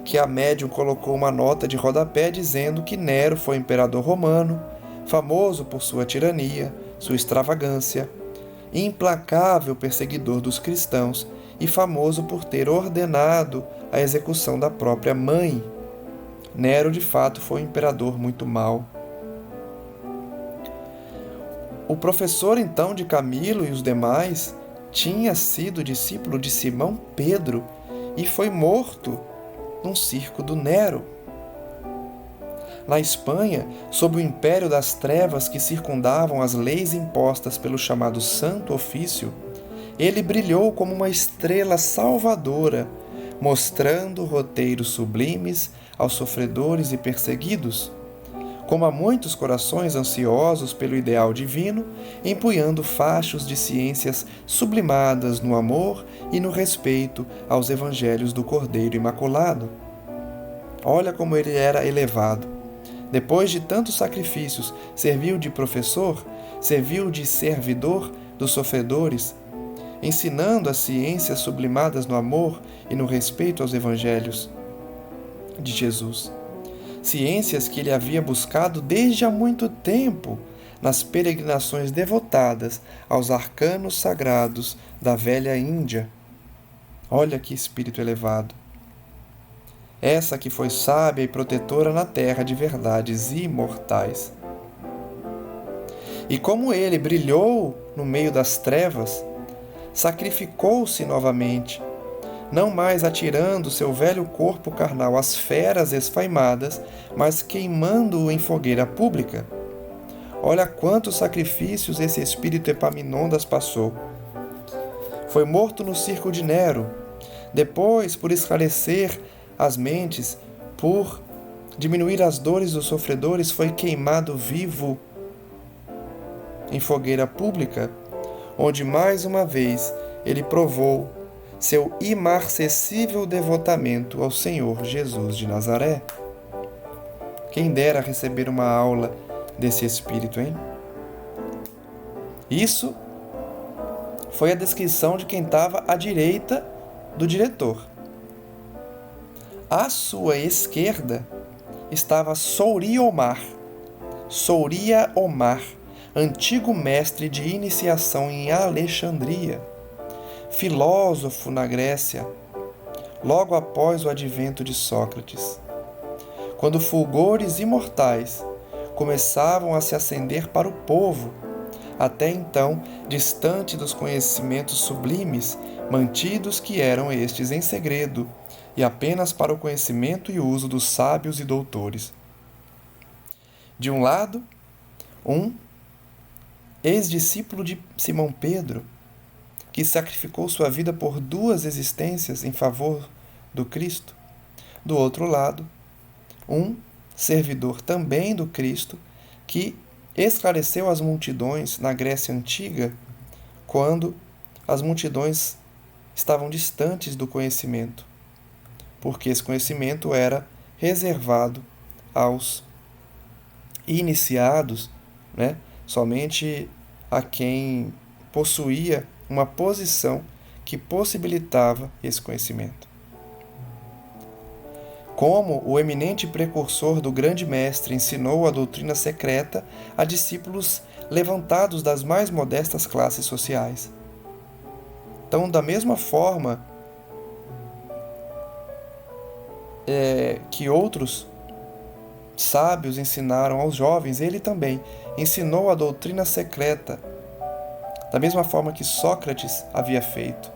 que a médium colocou uma nota de rodapé dizendo que Nero foi imperador romano, famoso por sua tirania, sua extravagância, implacável perseguidor dos cristãos e famoso por ter ordenado a execução da própria mãe. Nero, de fato, foi um imperador muito mau. O professor, então, de Camilo e os demais tinha sido discípulo de Simão Pedro e foi morto num circo do Nero. Na Espanha, sob o império das trevas que circundavam as leis impostas pelo chamado Santo Ofício, ele brilhou como uma estrela salvadora, mostrando roteiros sublimes aos sofredores e perseguidos, como a muitos corações ansiosos pelo ideal divino, empunhando fachos de ciências sublimadas no amor e no respeito aos evangelhos do Cordeiro Imaculado. Olha como ele era elevado. Depois de tantos sacrifícios, serviu de professor, serviu de servidor dos sofredores, ensinando as ciências sublimadas no amor e no respeito aos evangelhos de Jesus. Ciências que ele havia buscado desde há muito tempo nas peregrinações devotadas aos arcanos sagrados da velha Índia. Olha que espírito elevado! Essa que foi sábia e protetora na terra de verdades imortais. E como ele brilhou no meio das trevas, sacrificou-se novamente, não mais atirando seu velho corpo carnal às feras esfaimadas, mas queimando-o em fogueira pública. Olha quantos sacrifícios esse espírito Epaminondas passou. Foi morto no circo de Nero, depois, por esclarecer as mentes, por diminuir as dores dos sofredores, foi queimado vivo em fogueira pública, onde mais uma vez ele provou seu imarcessível devotamento ao Senhor Jesus de Nazaré. Quem dera receber uma aula desse espírito, hein? Isso foi a descrição de quem estava à direita do diretor. À sua esquerda estava Souria Omar, antigo mestre de iniciação em Alexandria, filósofo na Grécia, logo após o advento de Sócrates, quando fulgores imortais começavam a se acender para o povo, até então distante dos conhecimentos sublimes, mantidos que eram estes em segredo, e apenas para o conhecimento e uso dos sábios e doutores. De um lado, um ex-discípulo de Simão Pedro, que sacrificou sua vida por 2 existências em favor do Cristo. Do outro lado, um servidor também do Cristo, que esclareceu as multidões na Grécia Antiga, quando as multidões estavam distantes do conhecimento, porque esse conhecimento era reservado aos iniciados, somente a quem possuía uma posição que possibilitava esse conhecimento. Como o eminente precursor do grande mestre ensinou a doutrina secreta a discípulos levantados das mais modestas classes sociais. Então, da mesma forma que outros sábios ensinaram aos jovens, ele também ensinou a doutrina secreta, da mesma forma que Sócrates havia feito.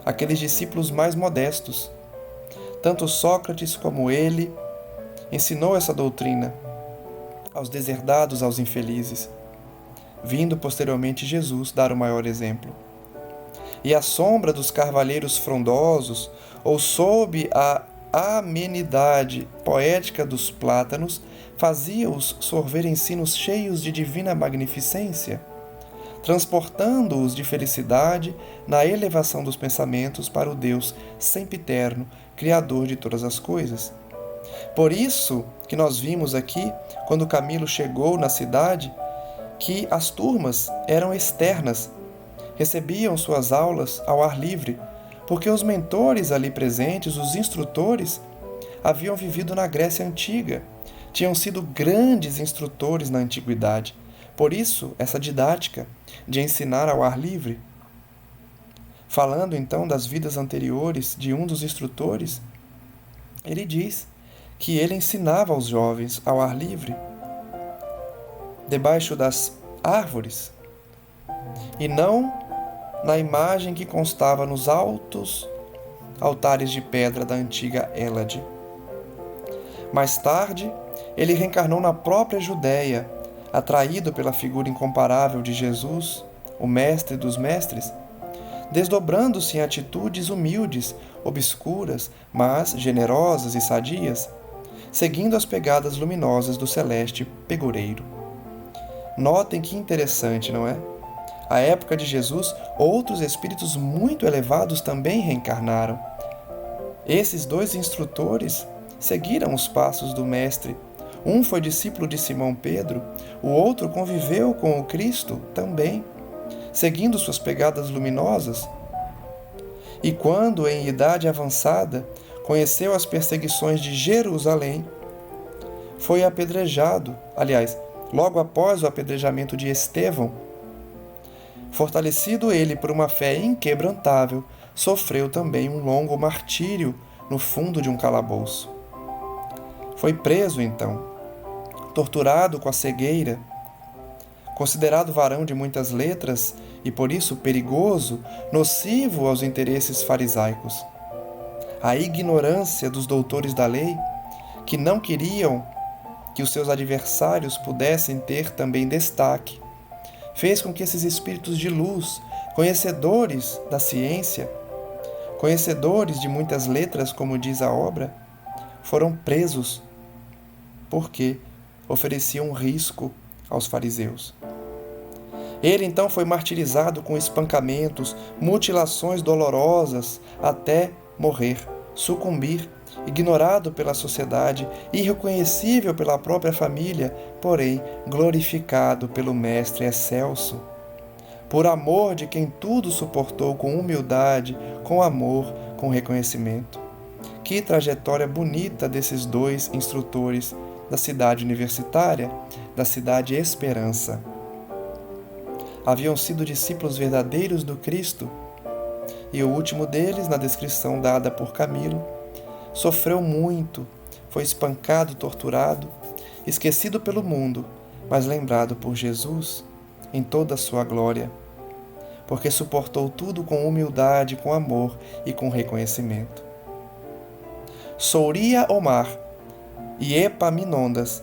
Aqueles discípulos mais modestos, tanto Sócrates como ele, ensinou essa doutrina aos deserdados, aos infelizes, vindo posteriormente Jesus dar o maior exemplo. E à sombra dos carvalheiros frondosos, ou sob a amenidade poética dos plátanos, fazia-os sorver ensinos cheios de divina magnificência. transportando-os de felicidade na elevação dos pensamentos para o Deus sempiterno, Criador de todas as coisas. Por isso que nós vimos aqui, quando Camilo chegou na cidade, que as turmas eram externas, recebiam suas aulas ao ar livre, porque os mentores ali presentes, os instrutores, haviam vivido na Grécia Antiga, tinham sido grandes instrutores na antiguidade. Por isso, essa didática de ensinar ao ar livre. Falando então das vidas anteriores de um dos instrutores, ele diz que ele ensinava aos jovens ao ar livre, debaixo das árvores, e não na imagem que constava nos altos altares de pedra da antiga Hélade. Mais tarde, ele reencarnou na própria Judéia, atraído pela figura incomparável de Jesus, o mestre dos mestres, desdobrando-se em atitudes humildes, obscuras, mas generosas e sadias, seguindo as pegadas luminosas do celeste pegureiro. Notem que interessante, não é? À época de Jesus, outros espíritos muito elevados também reencarnaram. Esses dois instrutores seguiram os passos do Mestre. Um foi discípulo de Simão Pedro, o outro conviveu com o Cristo também, seguindo suas pegadas luminosas. E quando, em idade avançada, conheceu as perseguições de Jerusalém, foi apedrejado, aliás, logo após o apedrejamento de Estevão. Fortalecido ele por uma fé inquebrantável, sofreu também um longo martírio no fundo de um calabouço. Foi preso, então, torturado com a cegueira, considerado varão de muitas letras e por isso perigoso, nocivo aos interesses farisaicos. A ignorância dos doutores da lei, que não queriam que os seus adversários pudessem ter também destaque, fez com que esses espíritos de luz, conhecedores da ciência, conhecedores de muitas letras, como diz a obra, foram presos porque ofereciam risco aos fariseus. Ele então foi martirizado com espancamentos, mutilações dolorosas, até morrer, sucumbir, ignorado pela sociedade, irreconhecível pela própria família, porém glorificado pelo Mestre excelso. Por amor de quem tudo suportou com humildade, com amor, com reconhecimento. Que trajetória bonita desses dois instrutores da cidade universitária, da cidade Esperança. Haviam sido discípulos verdadeiros do Cristo, e o último deles, na descrição dada por Camilo, sofreu muito, foi espancado, torturado, esquecido pelo mundo, mas lembrado por Jesus em toda a sua glória, porque suportou tudo com humildade, com amor e com reconhecimento. Souria Omar e Epaminondas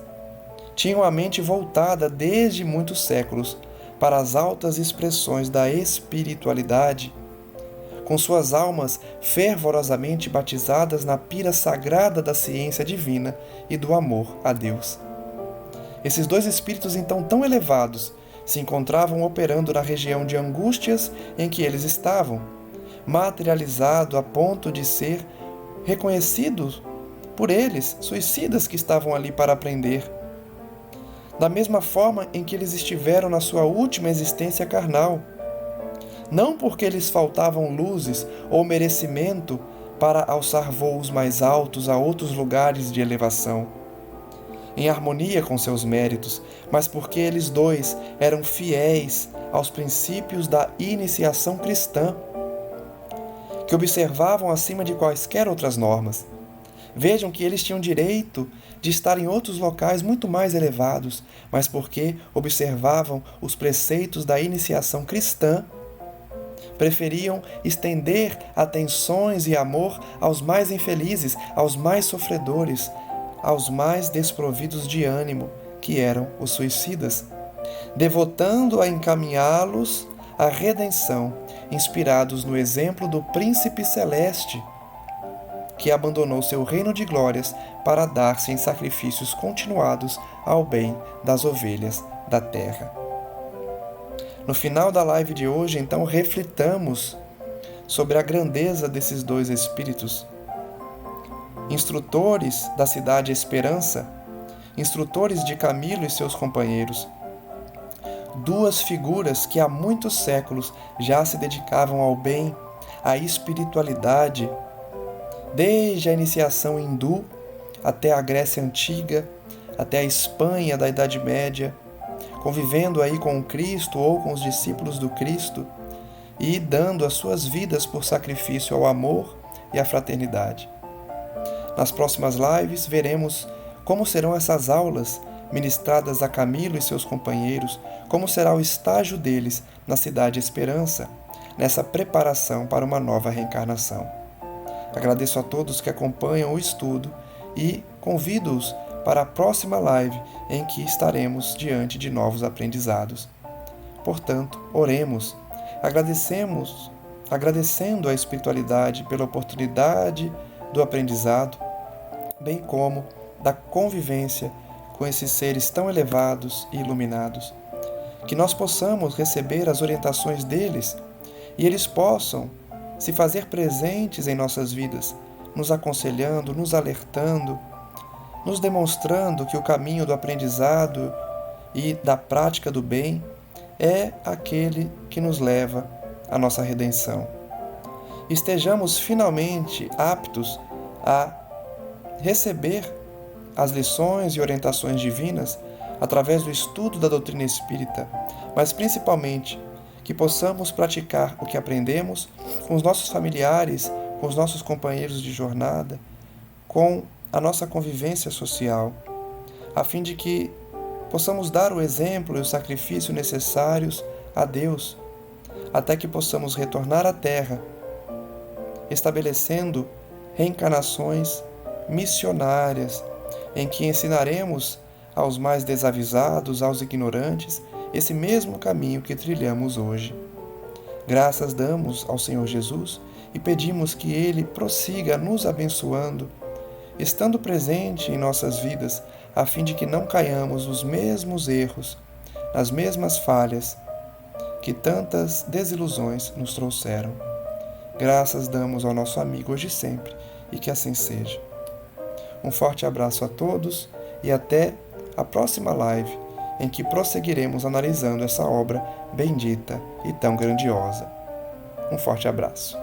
tinham a mente voltada desde muitos séculos para as altas expressões da espiritualidade, com suas almas fervorosamente batizadas na pira sagrada da ciência divina e do amor a Deus. Esses dois espíritos então tão elevados se encontravam operando na região de angústias em que eles estavam, materializado a ponto de ser reconhecidos por eles, suicidas que estavam ali para aprender. Da mesma forma em que eles estiveram na sua última existência carnal, não porque lhes faltavam luzes ou merecimento para alçar voos mais altos a outros lugares de elevação, em harmonia com seus méritos, mas porque eles dois eram fiéis aos princípios da iniciação cristã, que observavam acima de quaisquer outras normas. Vejam que eles tinham direito de estar em outros locais muito mais elevados, mas porque observavam os preceitos da iniciação cristã, preferiam estender atenções e amor aos mais infelizes, aos mais sofredores, aos mais desprovidos de ânimo, que eram os suicidas, devotando a encaminhá-los à redenção, inspirados no exemplo do príncipe celeste, que abandonou seu reino de glórias para dar-se em sacrifícios continuados ao bem das ovelhas da terra. No final da live de hoje, então, reflitamos sobre a grandeza desses dois espíritos, instrutores da cidade Esperança, instrutores de Camilo e seus companheiros, duas figuras que há muitos séculos já se dedicavam ao bem, à espiritualidade, desde a iniciação hindu até a Grécia Antiga, até a Espanha da Idade Média, convivendo aí com o Cristo ou com os discípulos do Cristo e dando as suas vidas por sacrifício ao amor e à fraternidade. Nas próximas lives veremos como serão essas aulas ministradas a Camilo e seus companheiros, como será o estágio deles na cidade Esperança, nessa preparação para uma nova reencarnação. Agradeço a todos que acompanham o estudo e convido-os para a próxima live em que estaremos diante de novos aprendizados. Portanto, oremos, agradecendo a espiritualidade pela oportunidade do aprendizado, bem como da convivência com esses seres tão elevados e iluminados, que nós possamos receber as orientações deles e eles possam se fazer presentes em nossas vidas, nos aconselhando, nos alertando, nos demonstrando que o caminho do aprendizado e da prática do bem é aquele que nos leva à nossa redenção. Estejamos finalmente aptos a receber as lições e orientações divinas através do estudo da doutrina espírita, mas principalmente que possamos praticar o que aprendemos com os nossos familiares, com os nossos companheiros de jornada, com a nossa convivência social, a fim de que possamos dar o exemplo e o sacrifício necessários a Deus, até que possamos retornar à Terra, estabelecendo reencarnações missionárias, em que ensinaremos aos mais desavisados, aos ignorantes, esse mesmo caminho que trilhamos hoje. Graças damos ao Senhor Jesus e pedimos que Ele prossiga nos abençoando, estando presente em nossas vidas, a fim de que não caiamos nos mesmos erros, nas mesmas falhas que tantas desilusões nos trouxeram. Graças damos ao nosso amigo hoje e sempre, e que assim seja. Um forte abraço a todos e até a próxima live, em que prosseguiremos analisando essa obra bendita e tão grandiosa. Um forte abraço.